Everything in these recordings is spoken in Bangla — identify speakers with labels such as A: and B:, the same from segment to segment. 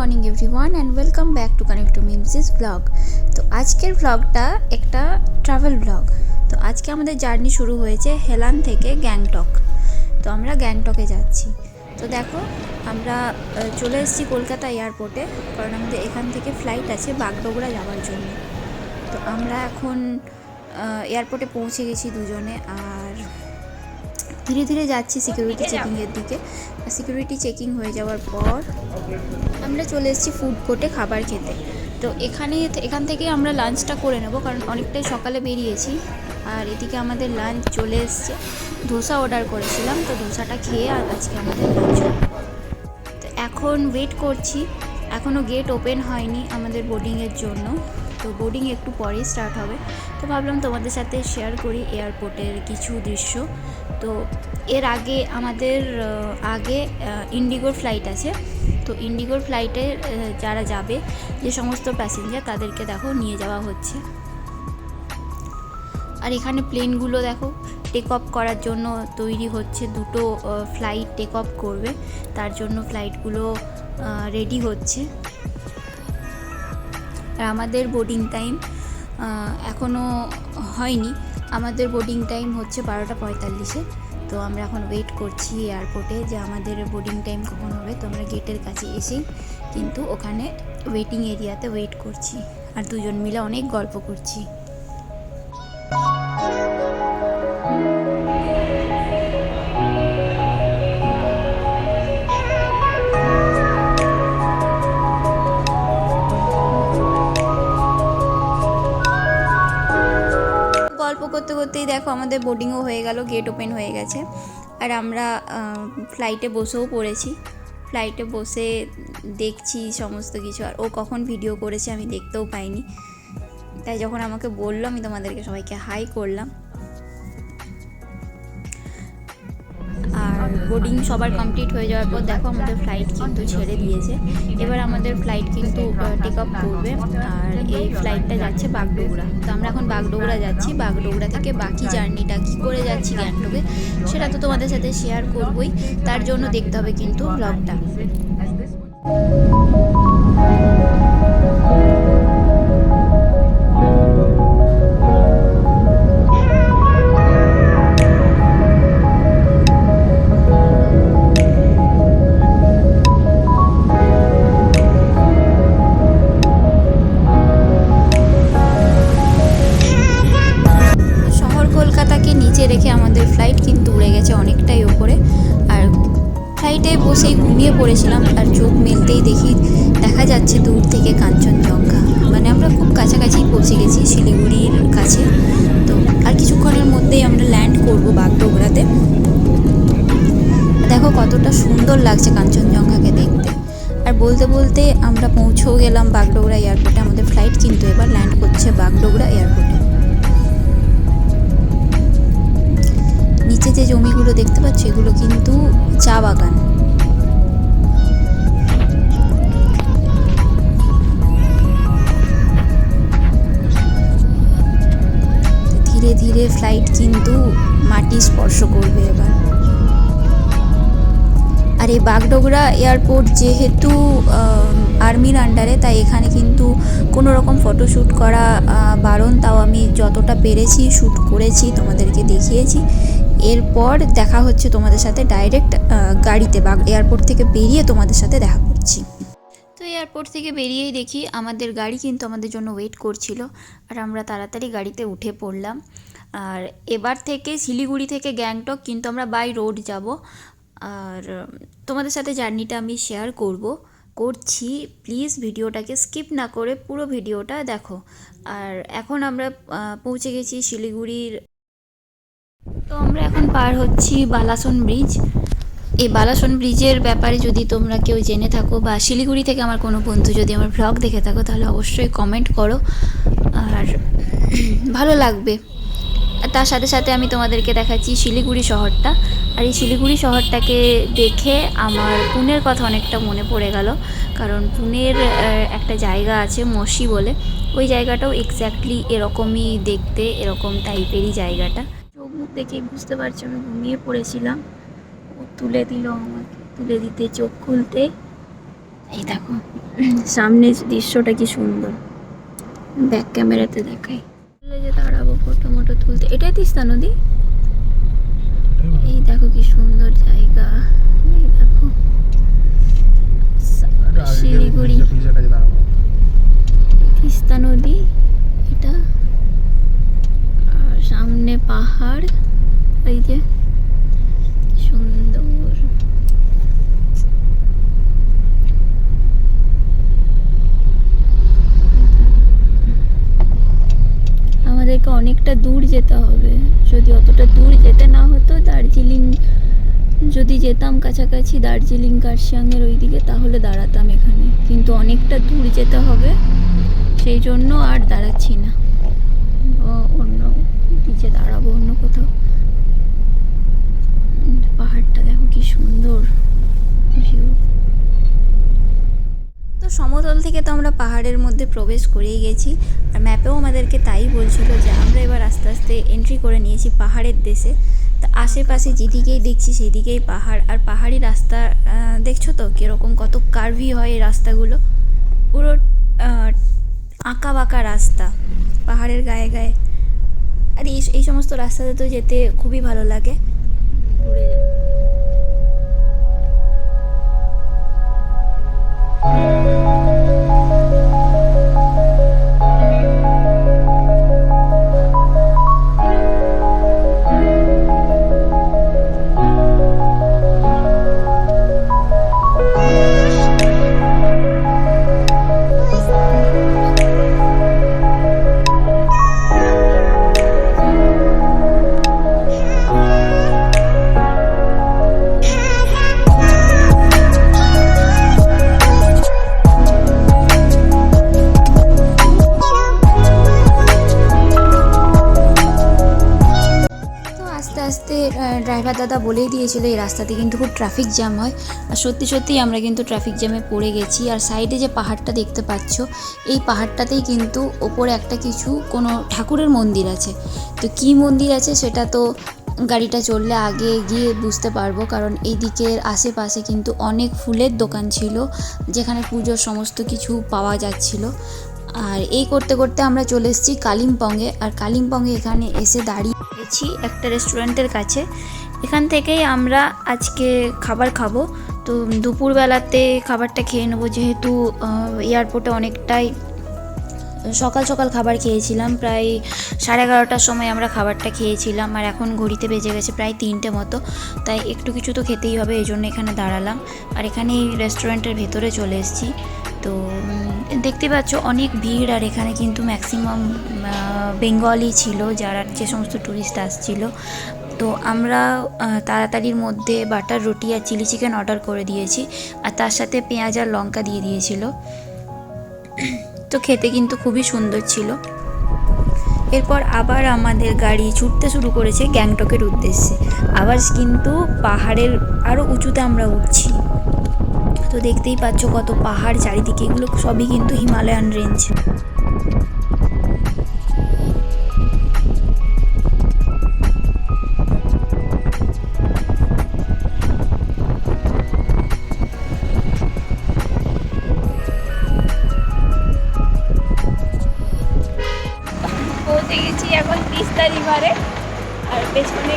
A: Morning everyone and welcome back to connect to মিমসিস ব্লগ। তো আজকের ব্লগটা একটা ট্রাভেল ব্লগ। তো আজকে আমাদের জার্নি শুরু হয়েছে হেলান থেকে গ্যাংটক। তো আমরা গ্যাংটকে যাচ্ছি। তো দেখো আমরা চলে এসেছি কলকাতা এয়ারপোর্টে, কারণ আমাদের এখান থেকে ফ্লাইট আছে বাগডোগরা যাওয়ার জন্য। তো আমরা এখন এয়ারপোর্টে পৌঁছে গেছি দুজনে, আর ধীরে ধীরে যাচ্ছি সিকিউরিটি চেকিংয়ের দিকে। সিকিউরিটি চেকিং হয়ে যাওয়ার পর আমরা চলে এসেছি ফুড কোর্টে খাবার খেতে। তো এখান থেকে আমরা লাঞ্চটা করে নেব, কারণ অনেকটাই সকালে বেরিয়েছি। আর এদিকে আমাদের লাঞ্চ চলে এসছে, ধোসা অর্ডার করেছিলাম, তো ধোসাটা খেয়ে আর আজকে আমাদের লাঞ্চ। তো এখন ওয়েট করছি, এখনও গেট ওপেন হয়নি আমাদের বোর্ডিংয়ের জন্য। তো বোর্ডিং একটু পরেই স্টার্ট হবে। তো ভাবলাম তোমাদের সাথে শেয়ার করি এয়ারপোর্টের কিছু দৃশ্য। তো এর আগে আমাদের ইন্ডিগোর ফ্লাইট আছে। তো ইন্ডিগোর ফ্লাইটে যারা যাবে, যে সমস্ত প্যাসেঞ্জার, তাদেরকে দেখো নিয়ে যাওয়া হচ্ছে। আর এখানে প্লেনগুলো দেখো টেক অফ করার জন্য তৈরি হচ্ছে। দুটো ফ্লাইট টেক অফ করবে, তার জন্য ফ্লাইটগুলো রেডি হচ্ছে। আর আমাদের বোর্ডিং টাইম এখনও হয়নি, আমাদের বোর্ডিং টাইম হচ্ছে 12:45-এ। তো আমরা এখন ওয়েট করছি এয়ারপোর্টে যে আমাদের বোর্ডিং টাইম কখন হবে। তো আমরা গেটের কাছে এসেই কিন্তু ওখানে ওয়েটিং এরিয়াতে ওয়েট করছি, আর দুজন মিলে অনেক গল্প করছি। গল্প করতে করতেই দেখো আমাদের বোর্ডিংও হয়ে গেল, গেট ওপেন হয়ে গেছে। আর আমরা ফ্লাইটে বসেও পড়েছি। ফ্লাইটে বসে দেখছি সমস্ত কিছু। আর ও কখন ভিডিও করেছে আমি দেখতেও পাইনি, তাই যখন আমাকে বললো আমি তোমাদেরকে সবাইকে হাই করলাম। আর বোর্ডিং সবার কমপ্লিট হয়ে যাওয়ার পর দেখো আমাদের ফ্লাইট কিন্তু ছেড়ে দিয়েছে। এবার আমাদের ফ্লাইট কিন্তু টেক অফ করবে, আর এই ফ্লাইটটা যাচ্ছে বাগডোগরা। তো আমরা এখন বাগডোগরা যাচ্ছি। বাগডোগরা থেকে বাকি জার্নিটা কী করে যাচ্ছি গ্যাংটকে, সেটা তো তোমাদের সাথে শেয়ার করবই। তার জন্য দেখতে হবে কিন্তু ব্লগটা। নিচে রেখে আমাদের ফ্লাইট কিন্তু উড়ে গেছে অনেকটাই ওপরে। আর ফ্লাইটে বসেই ঘুমিয়ে পড়েছিলাম, আর চোখ মেলতেই দেখা যাচ্ছে দূর থেকে কাঞ্চনজঙ্ঘা। মানে আমরা খুব কাছাকাছি পৌঁছে গেছি শিলিগুড়ির কাছে। তো আর কিছুক্ষণের মধ্যেই আমরা ল্যান্ড করব বাগডোগরাতে। দেখো কতটা সুন্দর লাগছে কাঞ্চনজঙ্ঘাকে দেখতে। আর বলতে বলতে আমরা পৌঁছেও গেলাম বাগডোগরা এয়ারপোর্টে। আমাদের ফ্লাইট কিন্তু এবার ল্যান্ড করছে বাগডোগরা এয়ারপোর্টে। নিচে যে জমিগুলো দেখতে পাচ্ছ, এগুলো কিন্তু চা বাগান। ধীরে ধীরে ফ্লাইট কিন্তু মাটি স্পর্শ করবে এবার। আর এই বাগডোগরা এয়ারপোর্ট যেহেতু আর্মির আন্ডারে, তাই এখানে কিন্তু কোনো রকম ফটোশ্যুট করা বারণ। তাও আমি যতটা পেরেছি শ্যুট করেছি, তোমাদেরকে দেখিয়েছি। এরপর দেখা হচ্ছে তোমাদের সাথে ডাইরেক্ট গাড়িতে। এয়ারপোর্ট থেকে বেরিয়ে তোমাদের সাথে দেখা করছি। তো এয়ারপোর্ট থেকে বেরিয়েই দেখি আমাদের গাড়ি কিন্তু আমাদের জন্য ওয়েট করছিল, আর আমরা তাড়াতাড়ি গাড়িতে উঠে পড়লাম। আর এবার থেকে শিলিগুড়ি থেকে গ্যাংটক কিন্তু আমরা বাই রোড যাব। আর তোমাদের সাথে জার্নিটা আমি শেয়ার করছি। প্লিজ ভিডিওটাকে স্কিপ না করে পুরো ভিডিওটা দেখো। আর এখন আমরা পৌঁছে গেছি শিলিগুড়ির। তো আমরা এখন পার হচ্ছি বালাসন ব্রিজ। এই বালাসন ব্রিজের ব্যাপারে যদি তোমরা কেউ জেনে থাকো, বা শিলিগুড়ি থেকে আমার কোনো বন্ধু যদি আমার ব্লগ দেখে থাকো, তাহলে অবশ্যই কমেন্ট করো, আর ভালো লাগবে। তার সাথে সাথে আমি তোমাদেরকে দেখাচ্ছি শিলিগুড়ি শহরটা। আর এই শিলিগুড়ি শহরটাকে দেখে আমার পুনের কথা অনেকটা মনে পড়ে গেল, কারণ পুনের একটা জায়গা আছে মসি বলে। ওই জায়গাটাও এক্স্যাক্টলি এরকমই দেখতে, এরকম টাইপেরই জায়গাটা। চোখ মুখ দেখেই বুঝতে পারছি আমি ঘুমিয়ে পড়েছিলাম। ও তুলে দিল আমাকে, তুলে দিতে চোখ খুলতে এই দেখো সামনের দৃশ্যটা কি সুন্দর, ব্যাক ক্যামেরাতে দেখাই। যে দাঁড়াবো ফটো মটো তুলতে, এটাই তিস্তা নদী। এই দেখো কি সুন্দর জায়গা, এই দেখো শিলিগুড়ি তিস্তা নদী এটা, আর সামনে পাহাড়, এই যে সুন্দর। আমাদেরকে অনেকটা দূর যেতে হবে, যদি অতটা দূর যেতে না হতো, দার্জিলিং যদি যেতাম কাছাকাছি, দার্জিলিং কার্শিয়াংয়ের ওইদিকে, তাহলে দাঁড়াতাম এখানে, কিন্তু অনেকটা দূর যেতে হবে, সেই জন্য আর দাঁড়াচ্ছি না, অন্য নিচে দাঁড়াবো অন্য কোথাও। পাহাড়টা দেখো কি সুন্দর ভিউ। তো সমতল থেকে তো আমরা পাহাড়ের মধ্যে প্রবেশ করেই গেছি, আর ম্যাপেও আমাদেরকে তাই বলছিল যে আমরা এবার আস্তে আস্তে এন্ট্রি করে নিয়েছি পাহাড়ের দেশে। তা আশেপাশে যেদিকেই দেখছি সেই দিকেই পাহাড়, আর পাহাড়ি রাস্তা দেখছো তো কীরকম, কত কার্ভি হয় এই রাস্তাগুলো, পুরো আঁকা বাঁকা রাস্তা পাহাড়ের গায়ে গায়ে। আর এই সমস্ত রাস্তাতে তো যেতে খুবই ভালো লাগে। ড্রাইভার দাদা বলেই দিয়েছিল এই রাস্তাতে কিন্তু খুব ট্রাফিক জ্যাম হয়, আর সত্যি সত্যিই আমরা কিন্তু ট্রাফিক জ্যামে পড়ে গেছি। আর সাইডে যে পাহাড়টা দেখতে পাচ্ছ, এই পাহাড়টাতেই কিন্তু ওপরে একটা কিছু কোনো ঠাকুরের মন্দির আছে। তো কী মন্দির আছে সেটা তো গাড়িটা চললে আগে গিয়ে বুঝতে পারবো, কারণ এই দিকের আশেপাশে কিন্তু অনেক ফুলের দোকান ছিল যেখানে পুজোর সমস্ত কিছু পাওয়া যাচ্ছিল। আর এই করতে করতে আমরা চলে এসেছি কালিম্পংয়ে, আর কালিম্পংয়ে এখানে এসে দাঁড়িয়েছি একটা রেস্টুরেন্টের কাছে। এখান থেকেই আমরা আজকে খাবার খাবো। তো দুপুরবেলাতে খাবারটা খেয়ে নেবো, যেহেতু এয়ারপোর্টে অনেকটাই সকাল সকাল খাবার খেয়েছিলাম, প্রায় 11:30টার সময় আমরা খাবারটা খেয়েছিলাম, আর এখন ঘড়িতে বেজে গেছে প্রায় 3টে মতো, তাই একটু কিছু তো খেতেই হবে, এই জন্য এখানে দাঁড়ালাম। আর এখানে এই রেস্টুরেন্টের ভেতরে চলে এসেছি। তো দেখতে পাচ্ছ অনেক ভিড়, আর এখানে কিন্তু ম্যাক্সিমাম বেঙ্গলি ছিল, যারা যে সমস্ত ট্যুরিস্ট আসছিল। তো আমরা তাড়াতাড়ির মধ্যে বাটার রুটি আর চিলি চিকেন অর্ডার করে দিয়েছি, আর তার সাথে পেঁয়াজ আর লঙ্কা দিয়ে দিয়েছিল। তো খেতে কিন্তু খুবই সুন্দর ছিল। এরপর আবার আমাদের গাড়ি ছুটতে শুরু করেছে গ্যাংটকের উদ্দেশ্যে, আবার কিন্তু পাহাড়ের আরও উঁচুতে আমরা উঠছি। তো দেখতেই পাচ্ছ কত পাহাড় চারিদিকে, এগুলো সবই কিন্তু হিমালয়ান রেঞ্জ। পৌঁছে গেছি এখন তিস্তা রিভারে, আর পেছনে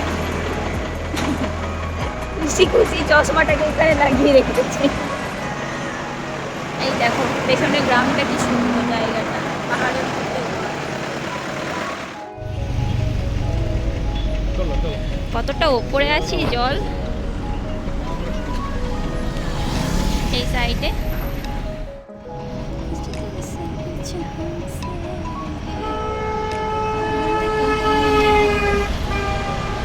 A: খুশি খুশি চশমাটাকে এখানে লাগিয়ে রেখেছি। এই দেখো পেছনে গ্রামটা কি সুন্দর, জায়গাটা পাহাড়ের মধ্যে। কতটা ওপরে আছি, জল এই সাইডে।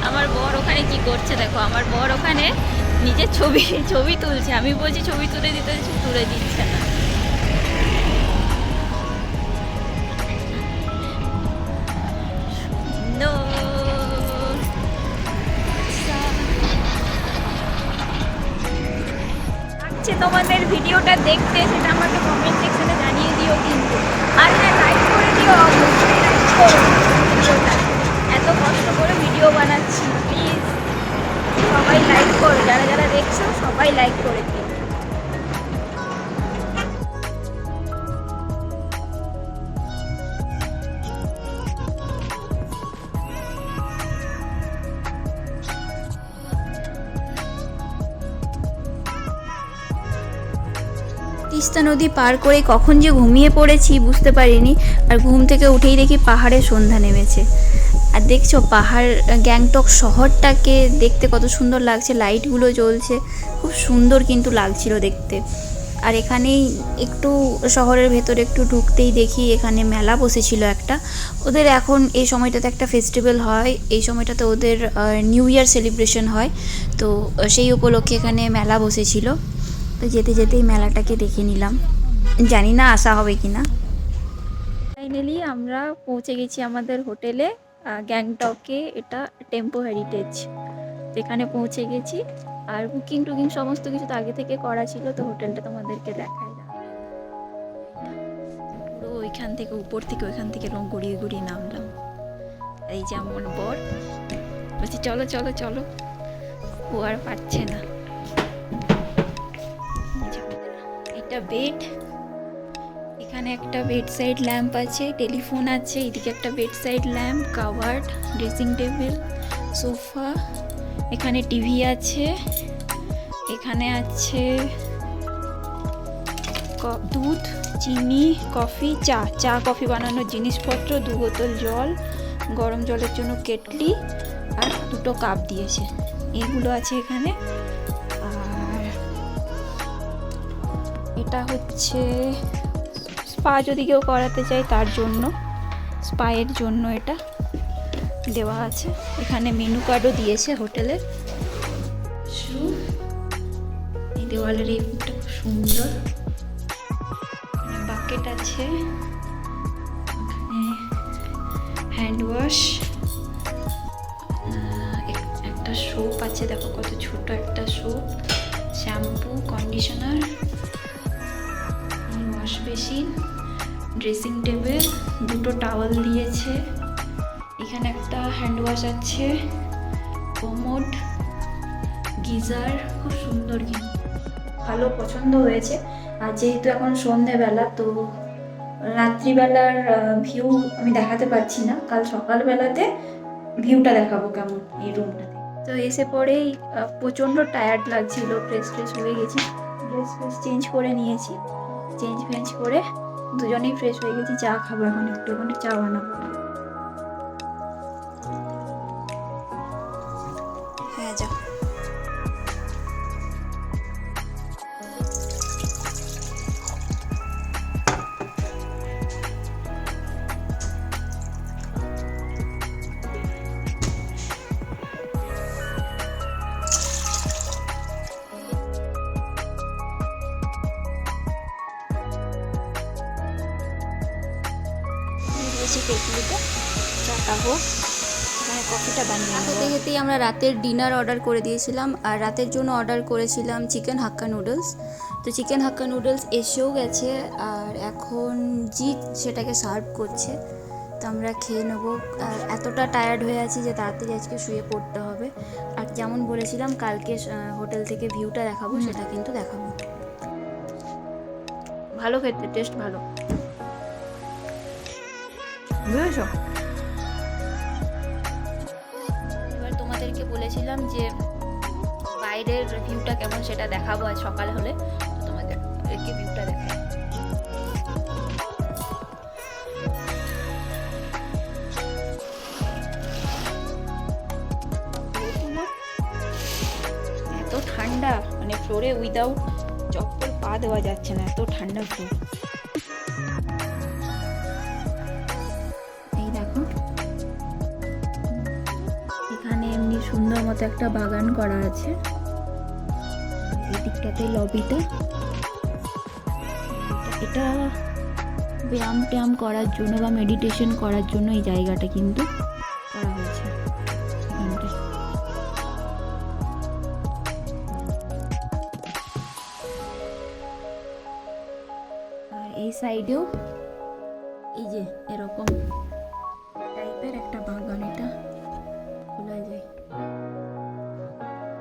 A: আমার বর ওখানে কি করছে দেখো, আমার বর ওখানে নিজের ছবি তুলছে, আমি বলছি ছবি তুলে দিতে, তুলে দিচ্ছে না। তোমাদের ভিডিওটা দেখতে সেটা আমাকে কমেন্ট সেকশনে জানিয়ে দিও কিন্তু, আর হ্যাঁ লাইক করে দিও, অবশ্যই লাইক করো ভিডিওটা, এত কষ্ট করে ভিডিও বানাচ্ছি, প্লিজ সবাই লাইক করো, যারা যারা দেখছো সবাই লাইক করে দিও। তিস্তা নদী পার করে কখন যে ঘুমিয়ে পড়েছি বুঝতে পারিনি, আর ঘুম থেকে উঠেই দেখি পাহাড়ে সন্ধ্যা নেমেছে। আর দেখছো পাহাড় গ্যাংটক শহরটাকে দেখতে কত সুন্দর লাগছে, লাইটগুলো জ্বলছে, খুব সুন্দর কিন্তু লাগছিল দেখতে। আর এখানেই একটু শহরের ভেতরে একটু ঢুকতেই দেখি এখানে মেলা বসেছিল একটা। ওদের এখন এই সময়টাতে একটা ফেস্টিভ্যাল হয়, এই সময়টাতে ওদের নিউ ইয়ার সেলিব্রেশন হয়, তো সেই উপলক্ষে এখানে মেলা বসেছিল। তো যেতে যেতেই মেলাটাকে দেখে নিলাম, জানি না আসা হবে কি না। ফাইনালি আমরা পৌঁছে গেছি আমাদের হোটেলে, গ্যাংটকে। এটা টেম্পো হেরিটেজ, এখানে পৌঁছে গেছি। আর বুকিং টুকিং সমস্ত কিছু তো আগে থেকে করা ছিল, তো হোটেলটা তোমাদেরকে দেখাই না। পুরো ওইখান থেকে উপর থেকে ওইখান থেকে রং গড়িয়ে গড়িয়ে নামলাম। এই যে আমার বর বলছি চলো চলো চলো, ও আর পারছে না। এটা বেড, এখানে একটা বেড সাইড ল্যাম্প আছে, টেলিফোন আছে, এদিকে একটা bed side lamp, covered, dressing table, sofa, এখানে টিভি আছে, এখানে আছে দুধ, চিনি, কফি, চা কফি বানানোর জিনিসপত্র, 2 বোতল জল, গরম জলের জন্য কেটলি, আর 2টো কাপ দিয়েছে, এগুলো আছে এখানে। আর এটা হচ্ছে স্পা, যদি কেউ করাতে চায় তার জন্য, স্পায়ের জন্য এটা দেওয়া আছে। এখানে মেনু কার্ডও দিয়েছে হোটেলের। এই দেওয়ালের এই ফুটটা খুব সুন্দর, বাকেট আছে, হ্যান্ড ওয়াশ, একটা সোপ আছে, দেখো কত ছোট একটা soap, shampoo, conditioner, wash basin, dressing table, 2টো টাওয়াল দিয়েছে, এখানে একটা হ্যান্ড ওয়াশ আছে, কোমোড, গিজার, খুব সুন্দর কিন্তু ভালো পছন্দ হয়েছে। আর যেহেতু এখন সন্ধেবেলা, তো রাত্রিবেলার ভিউ আমি দেখাতে পারছি না, কাল সকালবেলাতে ভিউটা দেখাবো কেমন এই রুমটাতে। তো এসে পরেই প্রচণ্ড টায়ার্ড লাগছিল, ফ্রেশ হয়ে গেছি, ড্রেস চেঞ্জ করে নিয়েছি, চেঞ্জ করে দুজনেই ফ্রেশ হয়ে গেছি। চা খাবো এখন, একটুখানি চা বানাবো। হ্যাঁ যাও। কেটলিতে চাটা হোক, এখানে কফিটা বানিয়ে হতে হতেই আমরা রাতের ডিনার অর্ডার করে দিয়েছিলাম। আর রাতের জন্য অর্ডার করেছিলাম চিকেন হাক্কা নুডলস। তো চিকেন হাক্কা নুডলস এসেও গেছে, আর এখন জিৎ সেটাকে সার্ভ করছে। তো আমরা খেয়ে নেবো। আর এতটা টায়ার্ড হয়ে আছি যে তাড়াতাড়ি আজকে শুয়ে পড়তে হবে। আর যেমন বলেছিলাম কালকে হোটেল থেকে ভিউটা দেখাবো, সেটা কিন্তু দেখাবো। ভালো খেতে, টেস্ট ভালো, বুঝেছো? এবার তোমাদেরকে বলেছিলাম যে বাইরের ভিউটা কেমন সেটা দেখাবো আজ সকাল হলে, তো তোমাদেরকে ভিউটা দেখাই। এত ঠান্ডা, মানে ফ্লোরে উইদাউট চপ্পল পা দেওয়া যাচ্ছে না, এত ঠান্ডা ফ্লোর। সুন্দর মতো একটা বাগান করা আছে, এই দিকটাতে লবিটা, এটা ব্যায়াম ট্যায়াম করার জন্য বা মেডিটেশন করার জন্য এই জায়গাটা কিন্তু করা হয়েছে। আর এই সাইডেও এই যে এরকম টাইপের একটা বাগান, এটা খোলা যায়।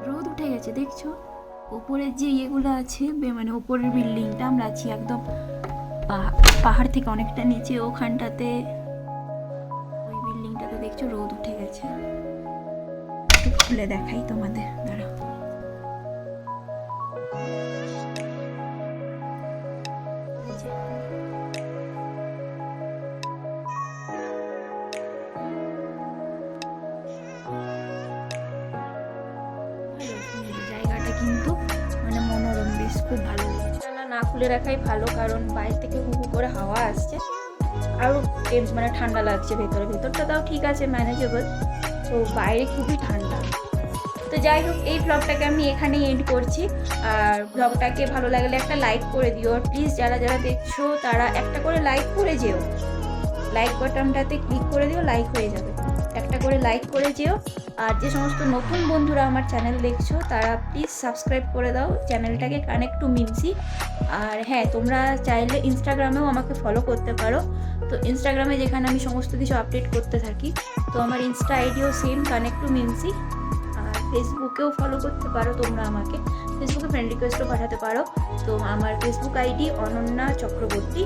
A: রোদ উঠে গেছে দেখছো, ওপরের যে ইয়েগুলো আছে, মানে ওপরের বিল্ডিংটা, আমরা আছি একদম পাহাড় থেকে অনেকটা নিচে, ওখানটাতে ওই বিল্ডিংটাতে দেখছো রোদ উঠে গেছে। একটু খুলে দেখাই তোমাদের, দাঁড়াও। না খুলে রাখাই ভালো, কারণ বাইরে থেকে হু হু করে হাওয়া আসছে, আরও মানে ঠান্ডা লাগছে ভেতরটা তাও ঠিক আছে, ম্যানেজেবল, তো বাইরে খুবই ঠান্ডা। তো যাই হোক, এই ব্লগটাকে আমি এখানেই এন্ড করছি। আর ব্লগটাকে ভালো লাগলে একটা লাইক করে দিও, আর প্লিজ যারা যারা দেখছো তারা একটা করে লাইক করে যেও, লাইক বাটনটাতে ক্লিক করে দিও, লাইক হয়ে যাবে, একটা করে লাইক করে যেও। আর যে সমস্ত নতুন বন্ধুরা আমার চ্যানেল দেখছো তারা প্লিজ সাবস্ক্রাইব করে দাও চ্যানেলটাকে, কানেক্ট টু মিনসি। আর হ্যাঁ, তোমরা চাইলে ইনস্টাগ্রামেও আমাকে ফলো করতে পারো, তো ইনস্টাগ্রামে যেখানে আমি সমস্ত কিছু আপডেট করতে থাকি, তো আমার ইনস্টা আইডিও সেম, কানেক্ট টু মিনসি। আর ফেসবুকেও ফলো করতে পারো তোমরা আমাকে, ফেসবুকে ফ্রেন্ড রিকোয়েস্টও পাঠাতে পারো। তো আমার ফেসবুক আইডি অনন্যা চক্রবর্তী।